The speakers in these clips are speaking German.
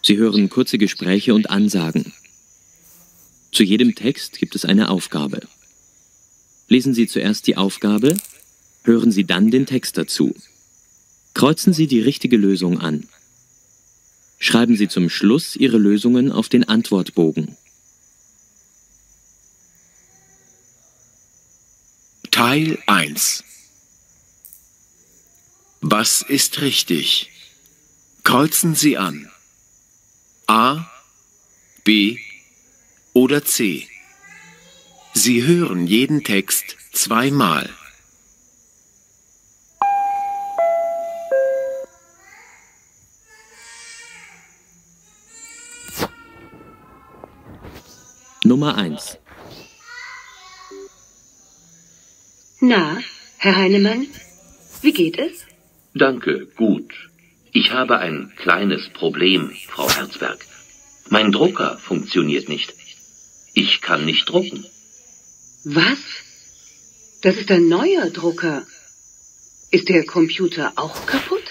Sie hören kurze Gespräche und Ansagen. Zu jedem Text gibt es eine Aufgabe. Lesen Sie zuerst die Aufgabe, hören Sie dann den Text dazu. Kreuzen Sie die richtige Lösung an. Schreiben Sie zum Schluss Ihre Lösungen auf den Antwortbogen. Teil 1. Was ist richtig? Kreuzen Sie an. A, B oder C. Sie hören jeden Text zweimal. Nummer 1. Na, Herr Heinemann, wie geht es? Danke, gut. Ich habe ein kleines Problem, Frau Herzberg. Mein Drucker funktioniert nicht. Ich kann nicht drucken. Was? Das ist ein neuer Drucker. Ist der Computer auch kaputt?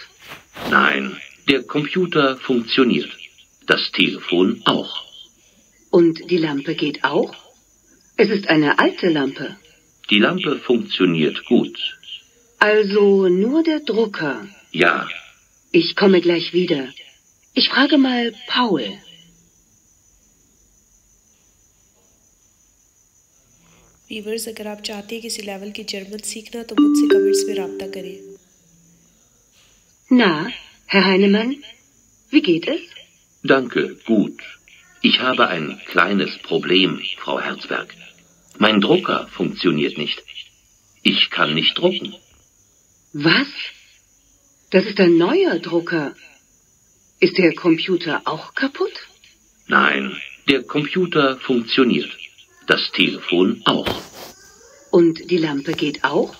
Nein, der Computer funktioniert. Das Telefon auch. Und die Lampe geht auch? Es ist eine alte Lampe. Die Lampe funktioniert gut. Also nur der Drucker. Ja, Ich komme gleich wieder. Ich frage mal Paul. Viewers अगर आप चाहते हैं किसी लेवल की जर्मन सीखना तो मुझसे कमेंट्स में राब्ता करें। Na, Herr Heinemann, wie geht es? danke, gut. Ich habe ein kleines Problem, Frau Herzberg. Mein Drucker funktioniert nicht. Ich kann nicht drucken. Was? Das ist ein neuer Drucker. Ist der Computer auch kaputt? Nein, der Computer funktioniert. Das Telefon auch. Und die Lampe geht auch?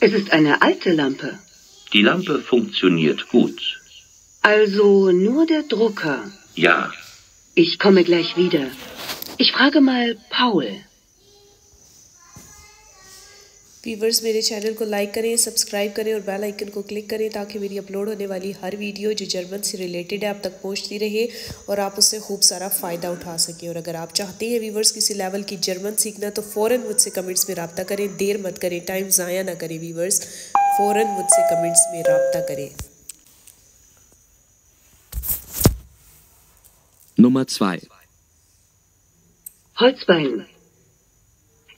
Es ist eine alte Lampe. Die Lampe funktioniert gut. Also nur der Drucker. Ja, Ich komme gleich wieder. Ich frage mal Paul. Viewers मेरे channel को like करें, subscribe करें और bell icon को क्लिक करें ताकि मेरी अपलोड होने वाली हर वीडियो जो जर्मन से रिलेटेड है आप तक पहुंचती रहे और आप उससे खूब सारा फ़ायदा उठा सकें। और अगर आप चाहते हैं वीवर्स किसी लेवल की जर्मन सीखना तो फ़ौरन मुझसे कमेंट्स में रब्ता करें, देर मत करें, टाइम ज़ाया ना करें वीवर्स, फ़ौरन मुझसे कमेंट्स में रब्ता करें। Nummer 2. Holzbein.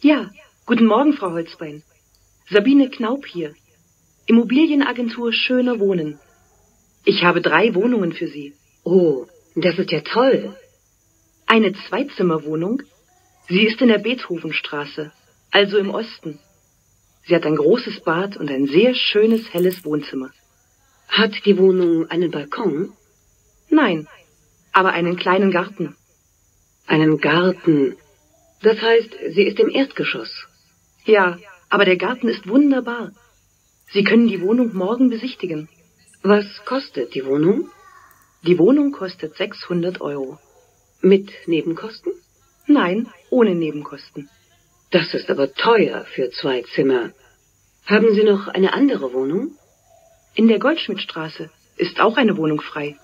Ja, guten Morgen, Frau Holzbein. Sabine Knaup hier. Immobilienagentur Schöner Wohnen. Ich habe 3 Wohnungen für Sie. Oh, das ist ja toll. Eine Zweizimmerwohnung. Sie ist in der Beethovenstraße, also im Osten. Sie hat ein großes Bad und ein sehr schönes, helles Wohnzimmer. Hat die Wohnung einen Balkon? Nein, aber einen kleinen Garten. Einen Garten. Das heißt, sie ist im Erdgeschoss. Ja, aber der Garten ist wunderbar. Sie können die Wohnung morgen besichtigen. Was kostet die Wohnung? Die Wohnung kostet 600 Euro. Mit Nebenkosten? Nein, ohne Nebenkosten. Das ist aber teuer für 2 Zimmer. Haben Sie noch eine andere Wohnung? In der Goldschmidtstraße ist auch eine Wohnung frei.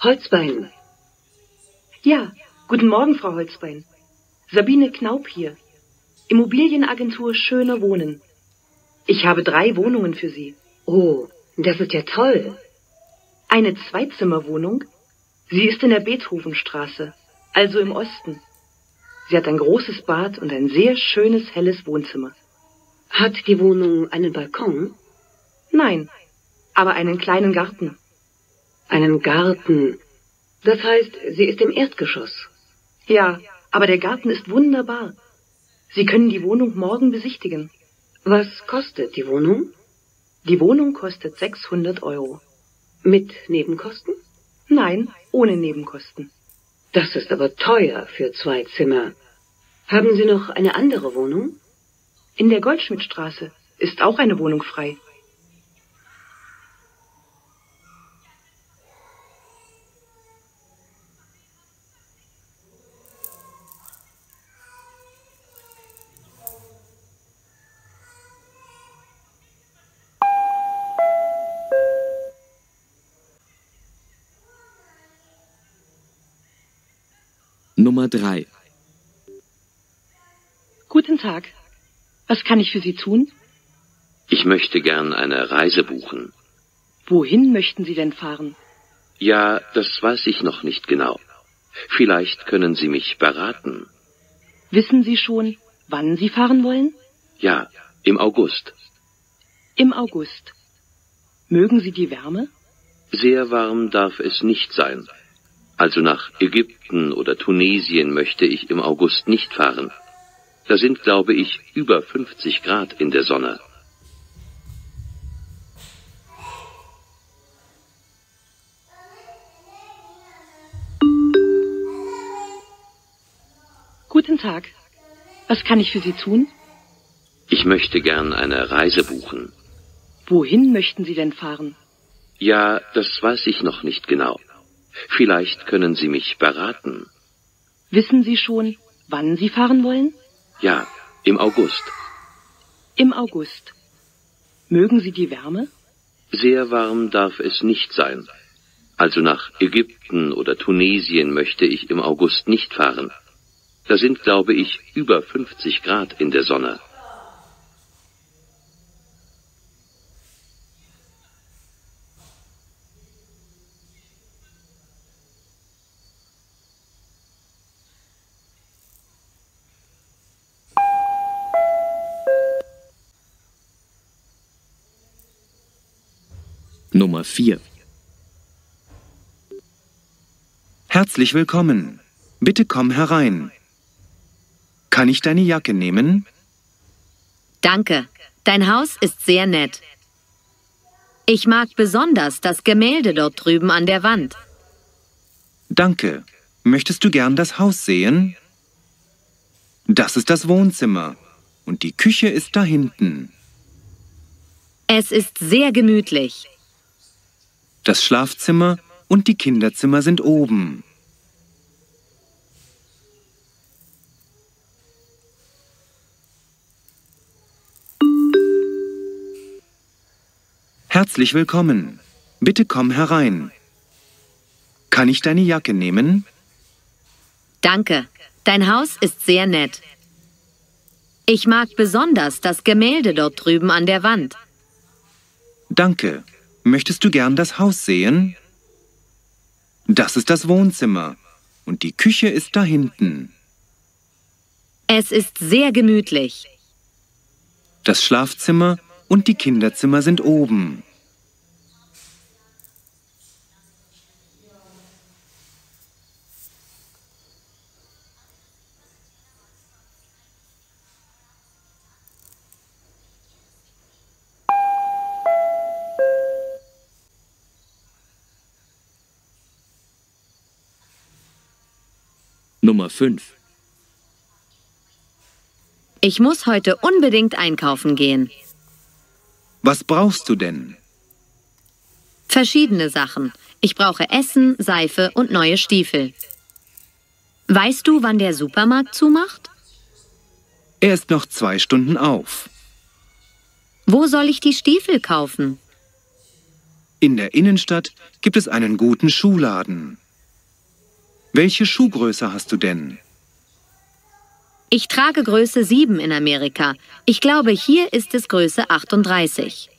Holzbein. Ja, guten Morgen, Frau Holzbein. Sabine Knaup hier. Immobilienagentur Schöner Wohnen. Ich habe 3 Wohnungen für Sie. Oh, das ist ja toll. Eine Zweizimmerwohnung. Sie ist in der Beethovenstraße, also im Osten. Sie hat ein großes Bad und ein sehr schönes, helles Wohnzimmer. Hat die Wohnung einen Balkon? Nein, aber einen kleinen Garten. Einen Garten. Das heißt, sie ist im Erdgeschoss. Ja, aber der Garten ist wunderbar. Sie können die Wohnung morgen besichtigen. Was kostet die Wohnung? Die Wohnung kostet 600 Euro. Mit Nebenkosten? Nein, ohne Nebenkosten. Das ist aber teuer für 2 Zimmer. Haben Sie noch eine andere Wohnung? In der Goldschmidtstraße ist auch eine Wohnung frei. Nummer 3. Guten Tag. Was kann ich für Sie tun? Ich möchte gern eine Reise buchen. Wohin möchten Sie denn fahren? Ja, das weiß ich noch nicht genau. Vielleicht können Sie mich beraten. Wissen Sie schon, wann Sie fahren wollen? Ja, im August. Im August. Mögen Sie die Wärme? Sehr warm darf es nicht sein. Also nach Ägypten oder Tunesien möchte ich im August nicht fahren. Da sind, glaube ich, über 50 Grad in der Sonne. Guten Tag. Was kann ich für Sie tun? Ich möchte gern eine Reise buchen. Wohin möchten Sie denn fahren? Ja, das weiß ich noch nicht genau. Vielleicht können Sie mich beraten. Wissen Sie schon, wann Sie fahren wollen? Ja, im August. Im August. Mögen Sie die Wärme? Sehr warm darf es nicht sein. Also nach Ägypten oder Tunesien möchte ich im August nicht fahren. Da sind, glaube ich, über 50 Grad in der Sonne. Nummer 4. Herzlich willkommen. Bitte komm herein. Kann ich deine Jacke nehmen? Danke. Dein Haus ist sehr nett. Ich mag besonders das Gemälde dort drüben an der Wand. Danke. Möchtest du gern das Haus sehen? Das ist das Wohnzimmer. Und die Küche ist da hinten. Es ist sehr gemütlich. Das Schlafzimmer und die Kinderzimmer sind oben. Herzlich willkommen. Bitte komm herein. Kann ich deine Jacke nehmen? Danke. Dein Haus ist sehr nett. Ich mag besonders das Gemälde dort drüben an der Wand. Danke. Möchtest du gern das Haus sehen? Das ist das Wohnzimmer. Und die Küche ist da hinten. Es ist sehr gemütlich. Das Schlafzimmer und die Kinderzimmer sind oben. Nummer 5. Ich muss heute unbedingt einkaufen gehen. Was brauchst du denn? Verschiedene Sachen. Ich brauche Essen, Seife und neue Stiefel. Weißt du, wann der Supermarkt zumacht? Er ist noch 2 Stunden auf. Wo soll ich die Stiefel kaufen? In der Innenstadt gibt es einen guten Schuhladen. Welche Schuhgröße hast du denn? Ich trage Größe 7 in Amerika. Ich glaube, hier ist es Größe 38.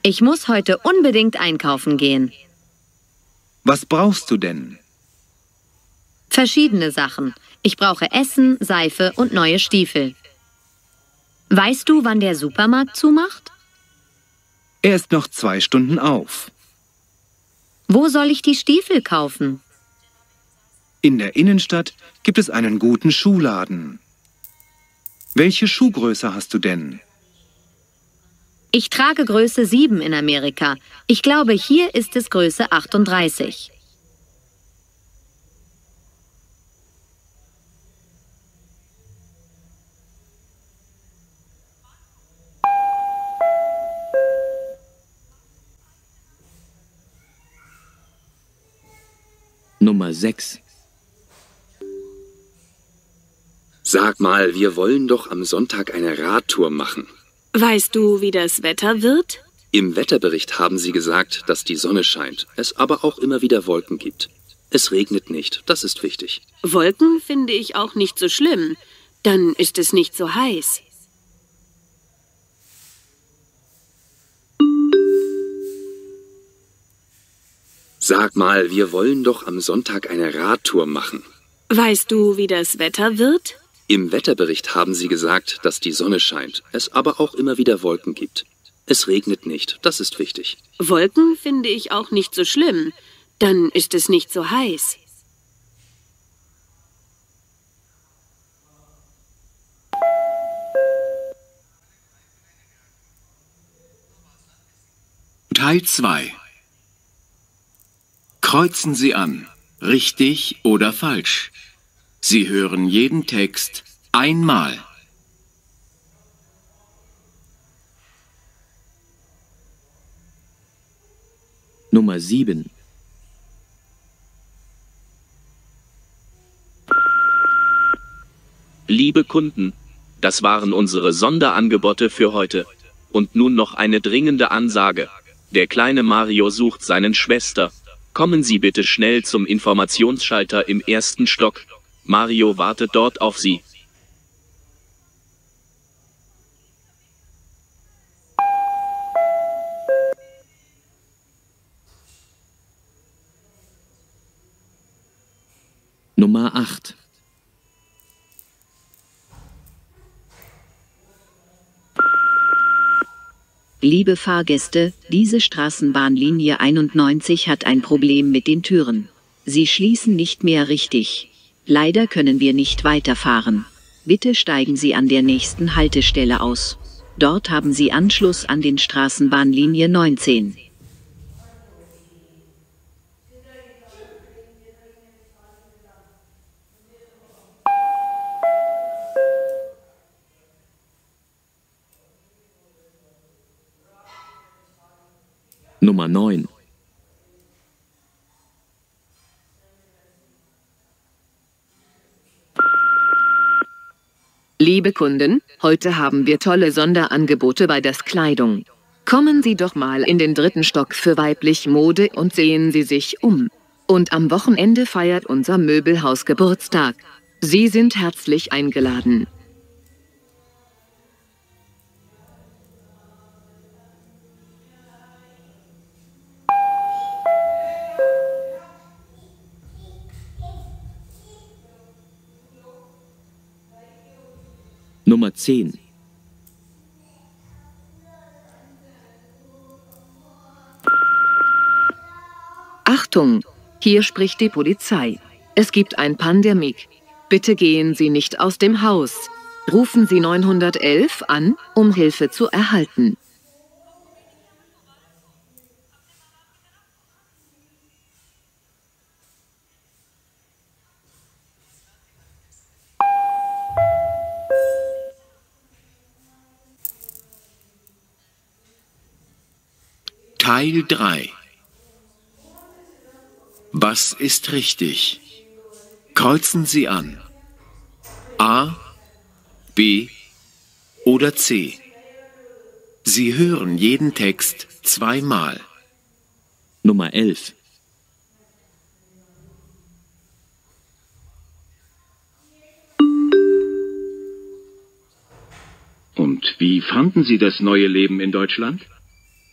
Ich muss heute unbedingt einkaufen gehen. Was brauchst du denn? Verschiedene Sachen. Ich brauche Essen, Seife und neue Stiefel. Weißt du, wann der Supermarkt zumacht? Er ist noch 2 Stunden auf. Wo soll ich die Stiefel kaufen? In der Innenstadt gibt es einen guten Schuhladen. Welche Schuhgröße hast du denn? Ich trage Größe 7 in Amerika. Ich glaube, hier ist es Größe 38. Nummer 6. Sag mal, wir wollen doch am Sonntag eine Radtour machen. Weißt du, wie das Wetter wird? Im Wetterbericht haben sie gesagt, dass die Sonne scheint, es aber auch immer wieder Wolken gibt. Es regnet nicht, das ist wichtig. Wolken finde ich auch nicht so schlimm. Dann ist es nicht so heiß. Sag mal, wir wollen doch am Sonntag eine Radtour machen. Weißt du, wie das Wetter wird? Im Wetterbericht haben sie gesagt, dass die Sonne scheint, es aber auch immer wieder Wolken gibt. Es regnet nicht, das ist wichtig. Wolken finde ich auch nicht so schlimm. Dann ist es nicht so heiß. Teil 2. Kreuzen Sie an, richtig oder falsch. Sie hören jeden Text einmal. Nummer 7. Liebe Kunden, das waren unsere Sonderangebote für heute. Und nun noch eine dringende Ansage. Der kleine Mario sucht seinen Schwester. Kommen Sie bitte schnell zum Informationsschalter im 1. Stock. Mario wartet dort auf Sie. Nummer 8. Liebe Fahrgäste, diese Straßenbahnlinie 91 hat ein Problem mit den Türen. Sie schließen nicht mehr richtig. Leider können wir nicht weiterfahren. Bitte steigen Sie an der nächsten Haltestelle aus. Dort haben Sie Anschluss an den Straßenbahnlinie 19. Nummer 9. Liebe Kunden, heute haben wir tolle Sonderangebote bei das Kleidung. Kommen Sie doch mal in den 3. Stock für weiblich Mode und sehen Sie sich um. Und am Wochenende feiert unser Möbelhaus Geburtstag. Sie sind herzlich eingeladen. Nummer 10. Achtung, hier spricht die Polizei. Es gibt eine Pandemie. Bitte gehen Sie nicht aus dem Haus. Rufen Sie 911 an, um Hilfe zu erhalten. Teil 3. Was ist richtig? Kreuzen Sie an. A, B oder C. Sie hören jeden Text zweimal. Nummer 11. Und wie fanden Sie das neue Leben in Deutschland?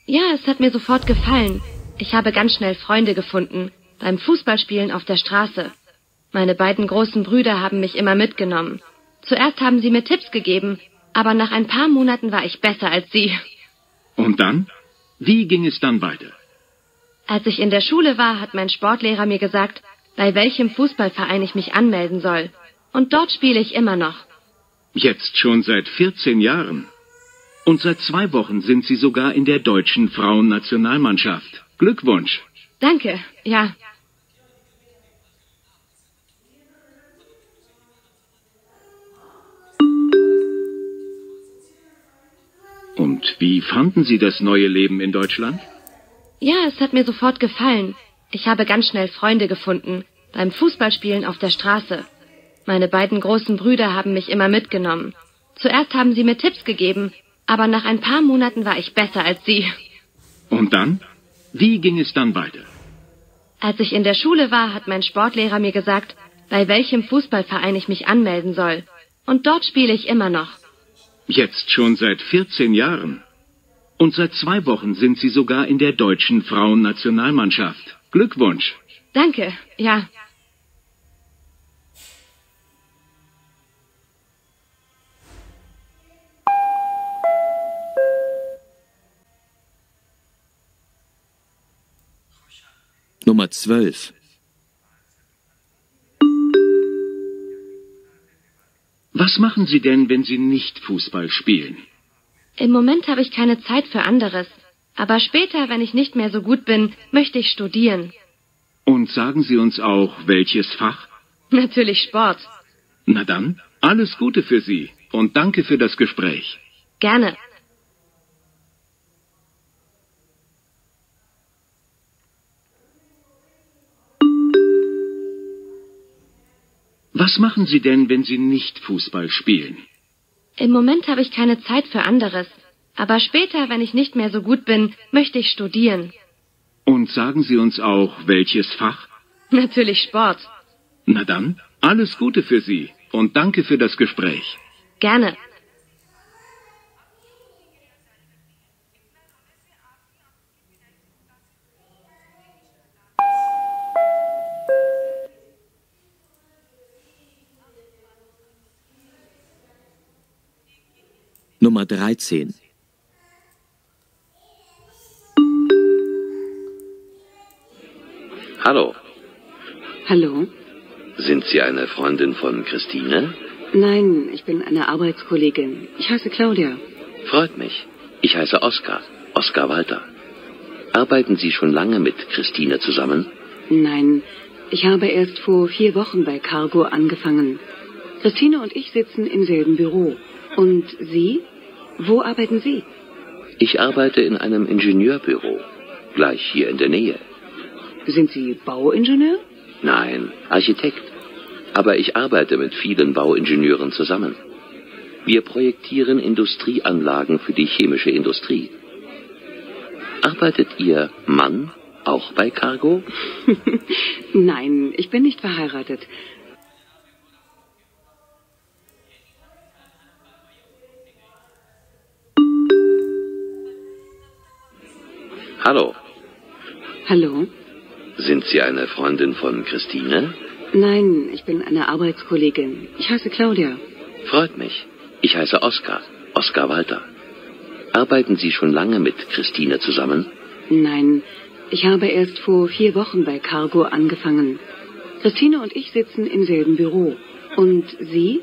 Ja, es hat mir sofort gefallen. Ich habe ganz schnell Freunde gefunden, beim Fußballspielen auf der Straße. Meine beiden großen Brüder haben mich immer mitgenommen. Zuerst haben sie mir Tipps gegeben, aber nach ein paar Monaten war ich besser als sie. Und dann? Wie ging es dann weiter? Als ich in der Schule war, hat mein Sportlehrer mir gesagt, bei welchem Fußballverein ich mich anmelden soll. Und dort spiele ich immer noch. Jetzt schon seit 14 Jahren. Und seit 2 Wochen sind Sie sogar in der deutschen Frauennationalmannschaft. Glückwunsch. Danke, ja. Und wie fanden Sie das neue Leben in Deutschland? Ja, es hat mir sofort gefallen. Ich habe ganz schnell Freunde gefunden, beim Fußballspielen auf der Straße. Meine beiden großen Brüder haben mich immer mitgenommen. Zuerst haben sie mir Tipps gegeben, Aber nach ein paar Monaten war ich besser als sie. Und dann? Wie ging es dann weiter? Als ich in der Schule war, hat mein Sportlehrer mir gesagt, bei welchem Fußballverein ich mich anmelden soll. Und dort spiele ich immer noch. Jetzt schon seit 14 Jahren. Und seit 2 Wochen sind Sie sogar in der deutschen Frauennationalmannschaft. Glückwunsch. Danke, ja. Nummer 12. Was machen Sie denn, wenn Sie nicht Fußball spielen? Im Moment habe ich keine Zeit für anderes. Aber später, wenn ich nicht mehr so gut bin, möchte ich studieren. Und sagen Sie uns auch, welches Fach? Natürlich Sport. Na dann, alles Gute für Sie und danke für das Gespräch. Gerne. Was machen Sie denn, wenn Sie nicht Fußball spielen? Im Moment habe ich keine Zeit für anderes. Aber später, wenn ich nicht mehr so gut bin, möchte ich studieren. Und sagen Sie uns auch, welches Fach? Natürlich Sport. Na dann, alles Gute für Sie und danke für das Gespräch. Gerne. Nummer 13. Hallo, Hallo? sind Sie eine Freundin von Christine? Nein, ich bin eine Arbeitskollegin. Ich heiße Claudia. Freut mich. Ich heiße Oskar, Oskar Walter. Arbeiten Sie schon lange mit Christine zusammen? Nein, ich habe erst vor 4 Wochen bei Cargo angefangen. Christine und ich sitzen im selben Büro. Und Sie? Wo arbeiten Sie? Ich arbeite in einem Ingenieurbüro, gleich hier in der Nähe. Sind Sie Bauingenieur? Nein, Architekt. Aber ich arbeite mit vielen Bauingenieuren zusammen. Wir projektieren Industrieanlagen für die chemische Industrie. Arbeitet Ihr Mann auch bei Cargo? Nein, ich bin nicht verheiratet. Hallo, Hallo? sind Sie eine Freundin von Christine? Nein, ich bin eine Arbeitskollegin. Ich heiße Claudia. Freut mich. Ich heiße Oskar, Oskar Walter. Arbeiten Sie schon lange mit Christine zusammen? Nein, ich habe erst vor 4 Wochen bei Cargo angefangen. Christine und ich sitzen im selben Büro. Und Sie?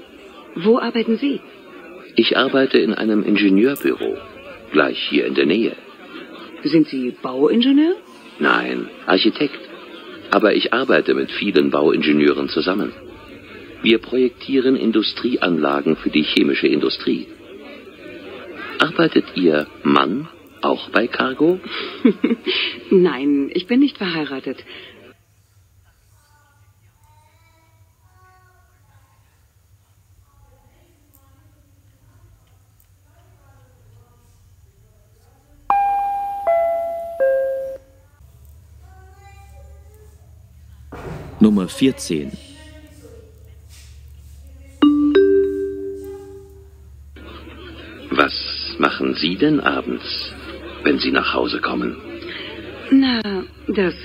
Wo arbeiten Sie? Ich arbeite in einem Ingenieurbüro, gleich hier in der Nähe. Sind Sie Bauingenieur? Nein, Architekt. Aber ich arbeite mit vielen Bauingenieuren zusammen. Wir projektieren Industrieanlagen für die chemische Industrie. Arbeitet Ihr Mann auch bei Cargo? Nein, ich bin nicht verheiratet. Nummer 14. Was machen Sie denn abends, wenn Sie nach Hause kommen? Na, das,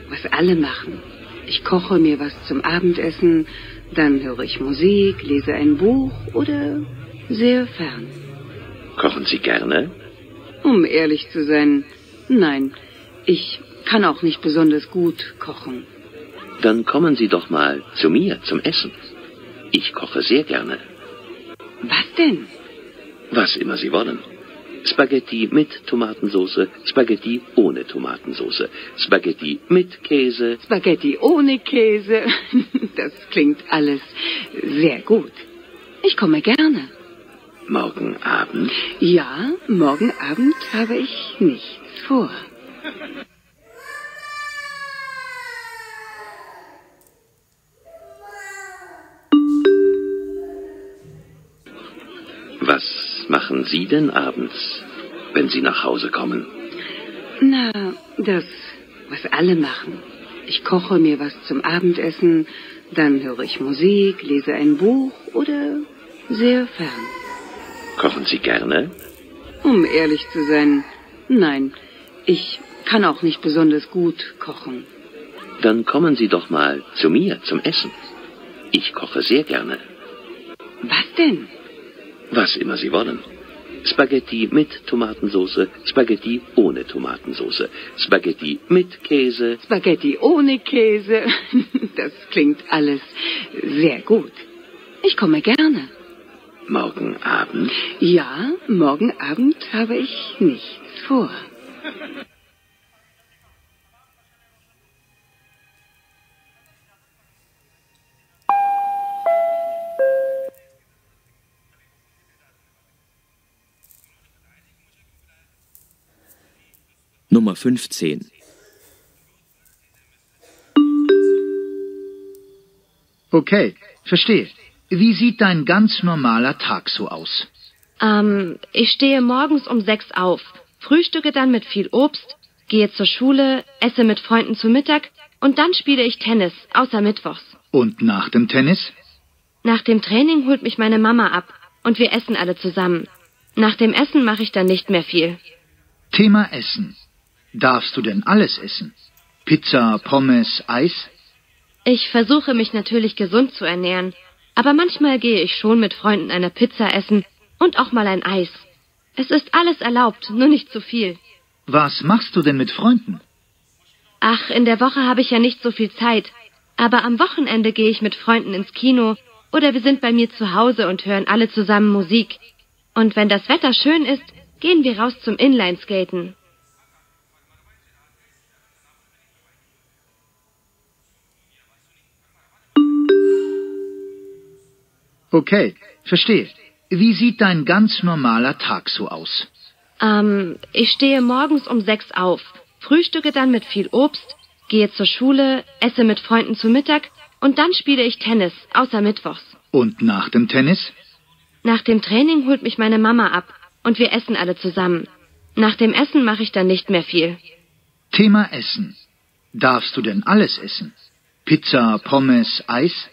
was alle machen. Ich koche mir was zum Abendessen, dann höre ich Musik, lese ein Buch oder sehr fern. Kochen Sie gerne? Um ehrlich zu sein, nein, ich kann auch nicht besonders gut kochen. Dann kommen Sie doch mal zu mir zum Essen. Ich koche sehr gerne. Was denn? Was immer Sie wollen. Spaghetti mit Tomatensauce, Spaghetti ohne Tomatensauce, Spaghetti mit Käse. Spaghetti ohne Käse. Das klingt alles sehr gut. Ich komme gerne. Morgen Abend? Ja, morgen Abend habe ich nichts vor. Was machen Sie denn abends, wenn Sie nach Hause kommen? Na, das, was alle machen. Ich koche mir was zum Abendessen, dann höre ich Musik, lese ein Buch oder sehr fern. Kochen Sie gerne? Um ehrlich zu sein, nein, ich kann auch nicht besonders gut kochen. Dann kommen Sie doch mal zu mir zum Essen. Ich koche sehr gerne. Was denn? Was immer Sie wollen. Spaghetti mit Tomatensauce, Spaghetti ohne Tomatensauce, Spaghetti mit Käse. Spaghetti ohne Käse. Das klingt alles sehr gut. Ich komme gerne. Morgen Abend? Ja, morgen Abend habe ich nichts vor. Nummer 15. Okay, verstehe. Wie sieht dein ganz normaler Tag so aus? Ich stehe morgens um 6 auf, frühstücke dann mit viel Obst, gehe zur Schule, esse mit Freunden zu Mittag und dann spiele ich Tennis, außer mittwochs. Und nach dem Tennis? Nach dem Training holt mich meine Mama ab und wir essen alle zusammen. Nach dem Essen mache ich dann nicht mehr viel. Thema Essen. Darfst du denn alles essen? Pizza, Pommes, Eis? Ich versuche mich natürlich gesund zu ernähren, aber manchmal gehe ich schon mit Freunden eine Pizza essen und auch mal ein Eis. Es ist alles erlaubt, nur nicht zu viel. Was machst du denn mit Freunden? Ach, in der Woche habe ich ja nicht so viel Zeit, aber am Wochenende gehe ich mit Freunden ins Kino oder wir sind bei mir zu Hause und hören alle zusammen Musik. Und wenn das Wetter schön ist, gehen wir raus zum Inlineskaten. Okay, verstehe. Wie sieht dein ganz normaler Tag so aus? Ich stehe morgens um 6 auf, frühstücke dann mit viel Obst, gehe zur Schule, esse mit Freunden zu Mittag und dann spiele ich Tennis, außer mittwochs. Und nach dem Tennis? Nach dem Training holt mich meine Mama ab und wir essen alle zusammen. Nach dem Essen mache ich dann nicht mehr viel. Thema Essen. Darfst du denn alles essen? Pizza, Pommes, Eis?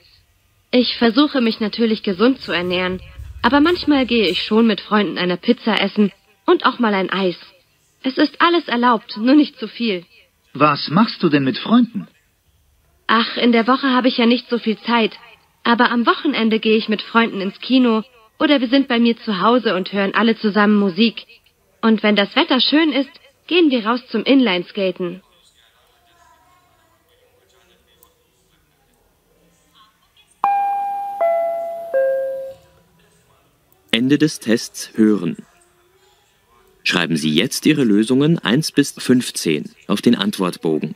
Ich versuche mich natürlich gesund zu ernähren, aber manchmal gehe ich schon mit Freunden eine Pizza essen und auch mal ein Eis. Es ist alles erlaubt, nur nicht zu viel. Was machst du denn mit Freunden? Ach, in der Woche habe ich ja nicht so viel Zeit, aber am Wochenende gehe ich mit Freunden ins Kino oder wir sind bei mir zu Hause und hören alle zusammen Musik. Und wenn das Wetter schön ist, gehen wir raus zum Inlineskaten. Ende des Tests hören. Schreiben Sie jetzt Ihre Lösungen 1 bis 15 auf den Antwortbogen.